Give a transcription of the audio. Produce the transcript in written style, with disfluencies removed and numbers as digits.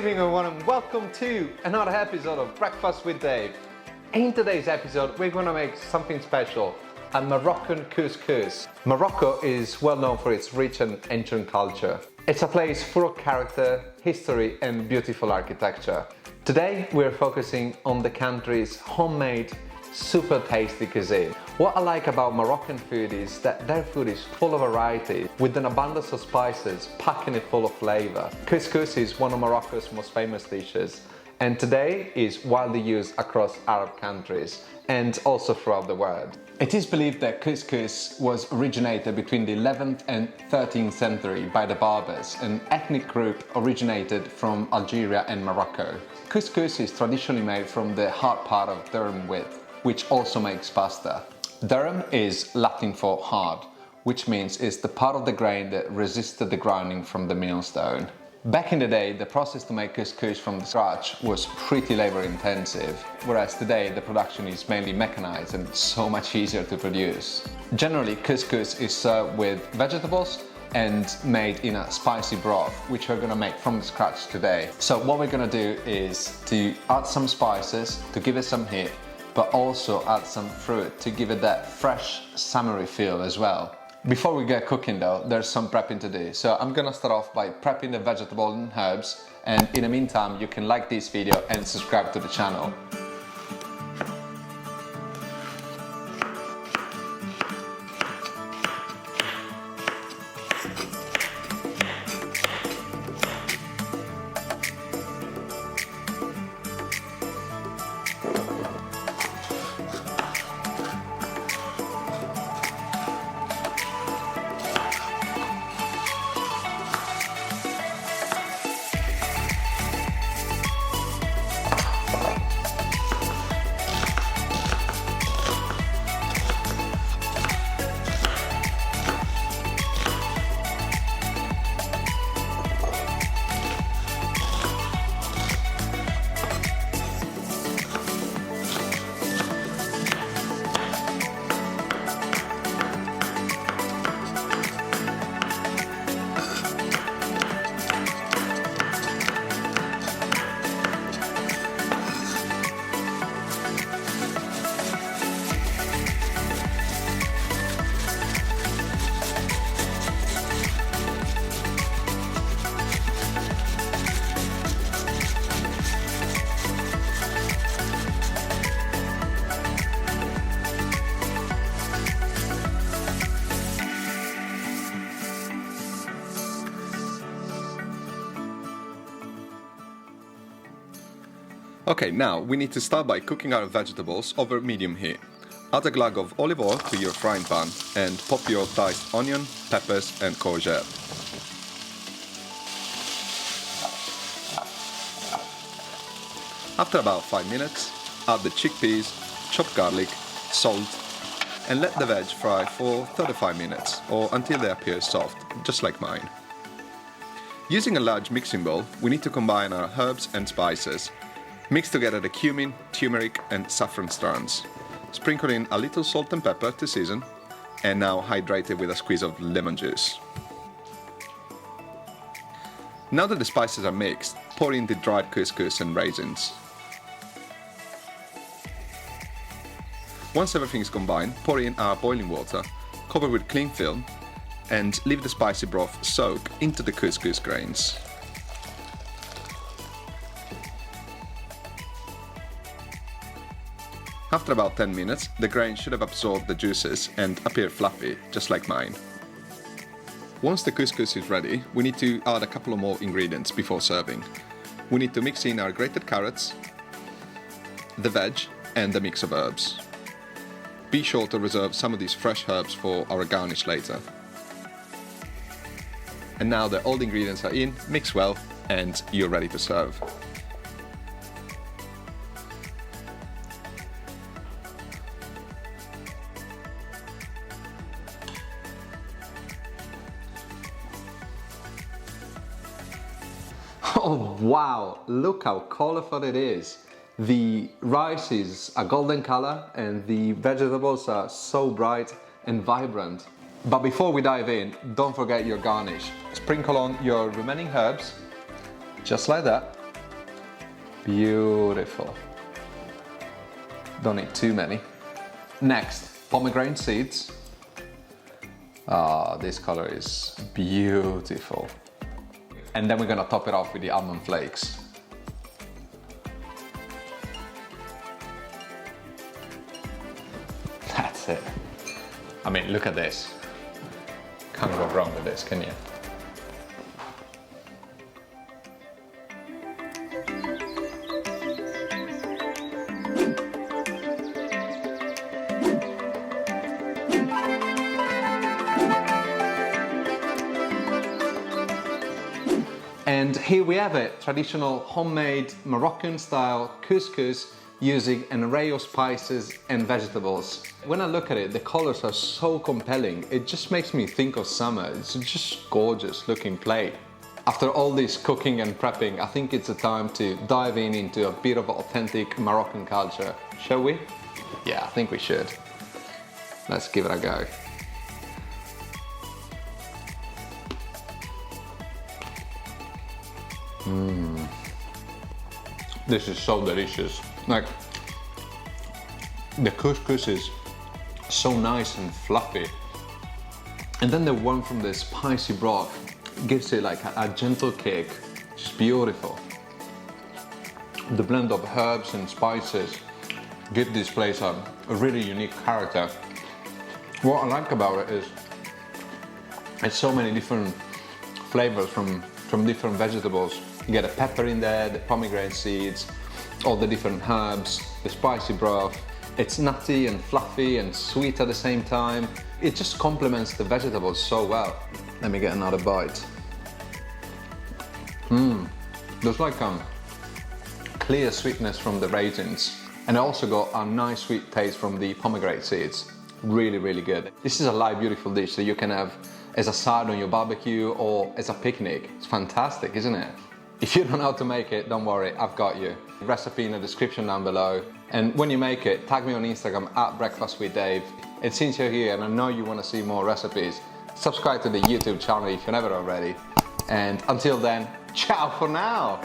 evening everyone and welcome to another episode of Breakfast with Dave. In today's episode we're going to make something special, a Moroccan couscous. Morocco is well known for its rich and ancient culture. It's a place full of character, history and beautiful architecture. Today we're focusing on the country's homemade, super tasty cuisine. What I like about Moroccan food is that their food is full of variety, with an abundance of spices, packing it full of flavour. Couscous is one of Morocco's most famous dishes, and today is widely used across Arab countries and also throughout the world. It is believed that couscous was originated between the 11th and 13th century by the Berbers, an ethnic group originated from Algeria and Morocco. Couscous is traditionally made from the hard part of durum wheat, which also makes pasta. Durum is Latin for hard, which means it's the part of the grain that resisted the grinding from the millstone. Back in the day, the process to make couscous from scratch was pretty labor intensive, whereas today the production is mainly mechanized and so much easier to produce. Generally, couscous is served with vegetables and made in a spicy broth, which we're gonna make from scratch today. So what we're gonna do is to add some spices to give it some heat, but also add some fruit to give it that fresh, summery feel as well. Before we get cooking though, there's some prepping to do. So I'm gonna start off by prepping the vegetables and herbs, and in the meantime you can like this video and subscribe to the channel. Okay, now we need to start by cooking our vegetables over medium heat. Add a glug of olive oil to your frying pan and pop your diced onion, peppers and courgette. After about 5 minutes, add the chickpeas, chopped garlic, salt and let the veg fry for 35 minutes or until they appear soft, just like mine. Using a large mixing bowl, we need to combine our herbs and spices. Mix together the cumin, turmeric and saffron strands. Sprinkle in a little salt and pepper to season, and now hydrate it with a squeeze of lemon juice. Now that the spices are mixed, pour in the dried couscous and raisins. Once everything is combined, pour in our boiling water, cover with cling film, and leave the spicy broth soak into the couscous grains. After about 10 minutes, the grain should have absorbed the juices and appear fluffy, just like mine. Once the couscous is ready, we need to add a couple of more ingredients before serving. We need to mix in our grated carrots, the veg and the mix of herbs. Be sure to reserve some of these fresh herbs for our garnish later. And now that all the ingredients are in, mix well and you're ready to serve. Oh wow, look how colorful it is. The rice is a golden color and the vegetables are so bright and vibrant. But before we dive in, don't forget your garnish. Sprinkle on your remaining herbs, just like that. Beautiful. Don't need too many. Next, pomegranate seeds. Ah, this color is beautiful. And then we're gonna top it off with the almond flakes. That's it. I mean, look at this. Can't go wrong with this, can you? And here we have it, traditional homemade Moroccan style couscous using an array of spices and vegetables. When I look at it, the colors are so compelling. It just makes me think of summer. It's just gorgeous looking plate. After all this cooking and prepping, I think it's a time to dive into a bit of authentic Moroccan culture. Shall we? Yeah, I think we should. Let's give it a go. This is so delicious. Like, the couscous is so nice and fluffy. And then the one from the spicy broth gives it like a gentle kick. Just beautiful. The blend of herbs and spices give this place a really unique character. What I like about it is it's so many different flavors from different vegetables. You get a pepper in there, the pomegranate seeds, all the different herbs, the spicy broth. It's nutty and fluffy and sweet at the same time. It just complements the vegetables so well. Let me get another bite. There's like clear sweetness from the raisins. And I also got a nice sweet taste from the pomegranate seeds. Really, really good. This is a light, beautiful dish that you can have as a side on your barbecue or as a picnic. It's fantastic, isn't it? If you don't know how to make it, don't worry, I've got you. Recipe in the description down below. And when you make it, tag me on Instagram at Breakfast with Dave. And since you're here and I know you want to see more recipes, subscribe to the YouTube channel if you're never already. And until then, ciao for now.